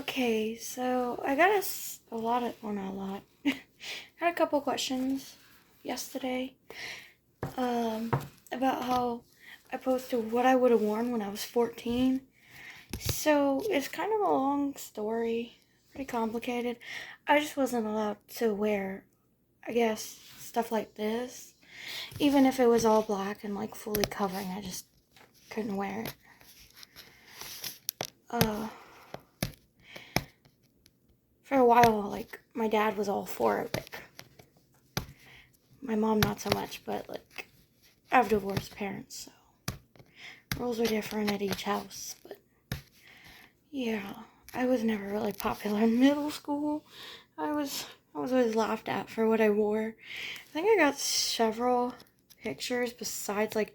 Okay, so I got a lot of, well, not a lot. Had a couple questions yesterday um, about how I posted what I would have worn when I was 14. So it's kind of a long story, pretty complicated. I just wasn't allowed to wear, I guess, stuff like this. Even if it was all black and like fully covering, I just couldn't wear it. Uh, for a while, like, my dad was all for it. Like, my mom not so much, but like, I have divorced parents, so rules are different at each house. But yeah, I was never really popular in middle school. I was always laughed at for what I wore. I think I got several pictures besides like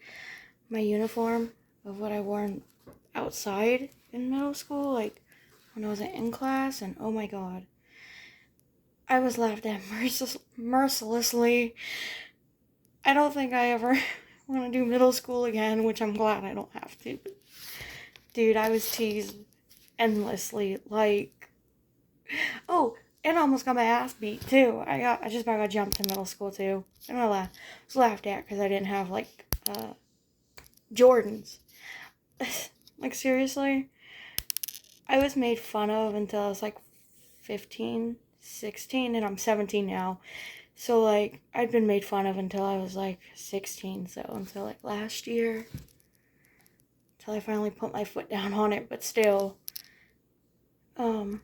my uniform of what I wore outside in middle school, like when I was in class, and oh my god, I was laughed at mercilessly. I don't think I ever want to do middle school again, which I'm glad I don't have to. Dude, I was teased endlessly. Like, oh, and I almost got my ass beat too. I just about got jumped in middle school too. And I was laughed at because I didn't have like Jordans. Like, seriously, I was made fun of until I was like 15, 16, and I'm 17 now. So, like, I'd been made fun of until I was, like, 16, so until, like, last year. Until I finally put my foot down on it, but still. Um,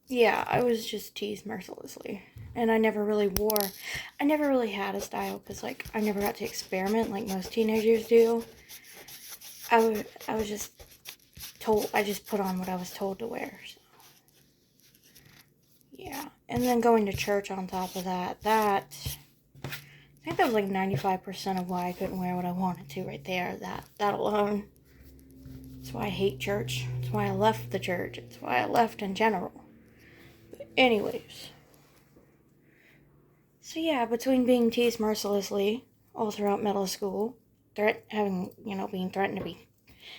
yeah, I was just teased mercilessly. And I never really had a style, because, like, I never got to experiment like most teenagers do. I was just told, I just put on what I was told to wear, so. Yeah, and then going to church on top of that, I think that was like 95% of why I couldn't wear what I wanted to right there, that alone. That's why I hate church. That's why I left the church. It's why I left in general. But anyways. So yeah, between being teased mercilessly all throughout middle school, being threatened to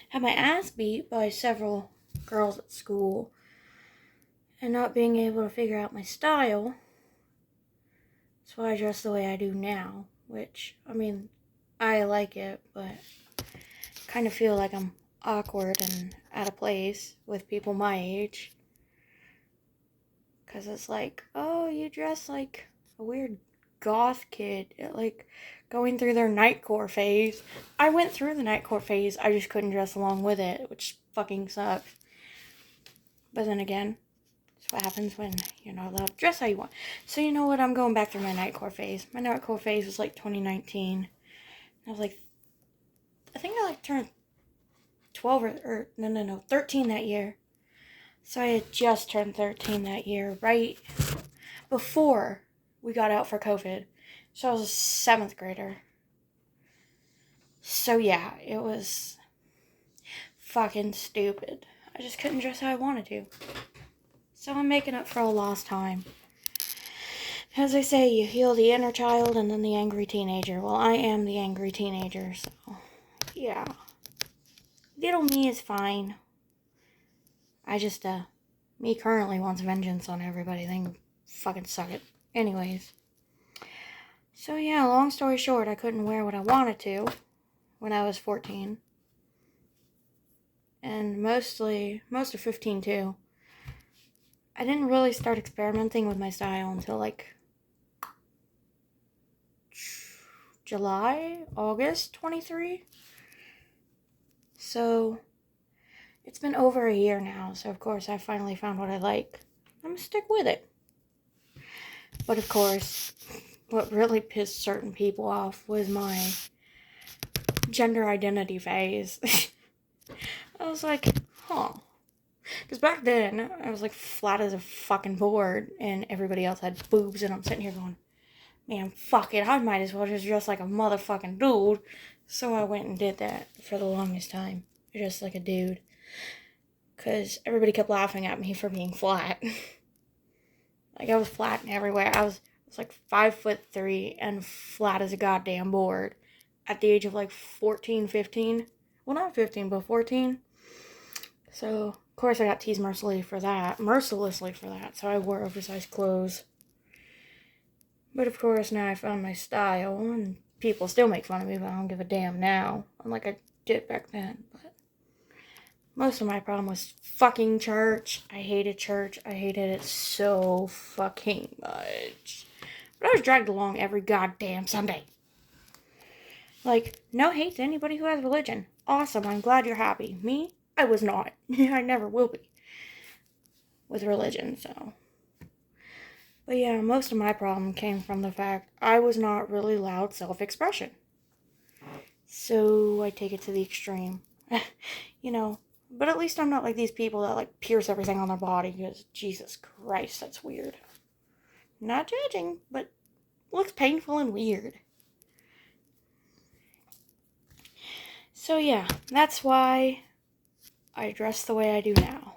have my ass beat by several girls at school, and not being able to figure out my style, that's why I dress the way I do now, which, I mean, I like it, but kind of feel like I'm awkward and out of place with people my age. Because it's like, oh, you dress like a weird goth kid, like going through their nightcore phase. I went through the nightcore phase, I just couldn't dress along with it, which fucking sucks. But then again, that's what happens when you're not allowed to dress how you want. So you know what, I'm going back through my nightcore phase. My nightcore phase was like 2019. I was like, I think I like turned 12 or no, 13 that year. So I had just turned 13 that year, right before we got out for COVID. So I was a 7th grader. So yeah, it was fucking stupid. I just couldn't dress how I wanted to. So I'm making up for a lost time. As they say, you heal the inner child and then the angry teenager. Well, I am the angry teenager, so yeah. Little me is fine. I just, me currently wants vengeance on everybody. They can fucking suck it. Anyways. So yeah, long story short, I couldn't wear what I wanted to when I was 14. And most of 15 too. I didn't really start experimenting with my style until like August 23. So it's been over a year now, so of course I finally found what I like. I'm gonna stick with it. But of course, what really pissed certain people off was my gender identity phase. I was like, huh. Because back then, I was like flat as a fucking board, and everybody else had boobs, and I'm sitting here going, man, fuck it, I might as well just dress like a motherfucking dude. So I went and did that for the longest time, just like a dude. Because everybody kept laughing at me for being flat. Like, I was flat everywhere. I was like 5'3" and flat as a goddamn board at the age of like 14, 15. Well, not 15, but 14. So, of course, I got teased mercilessly for that. So I wore oversized clothes. But of course, now I found my style, and people still make fun of me, but I don't give a damn now. Unlike I did back then. But most of my problem was fucking church. I hated church. I hated it so fucking much. But I was dragged along every goddamn Sunday. Like, no hate to anybody who has religion. Awesome, I'm glad you're happy. Me? I was not. I never will be. With religion, so. But yeah, most of my problem came from the fact I was not really loud self-expression. So I take it to the extreme. You know, but at least I'm not like these people that like pierce everything on their body because Jesus Christ, that's weird. Not judging, but looks painful and weird. So yeah, that's why I dress the way I do now.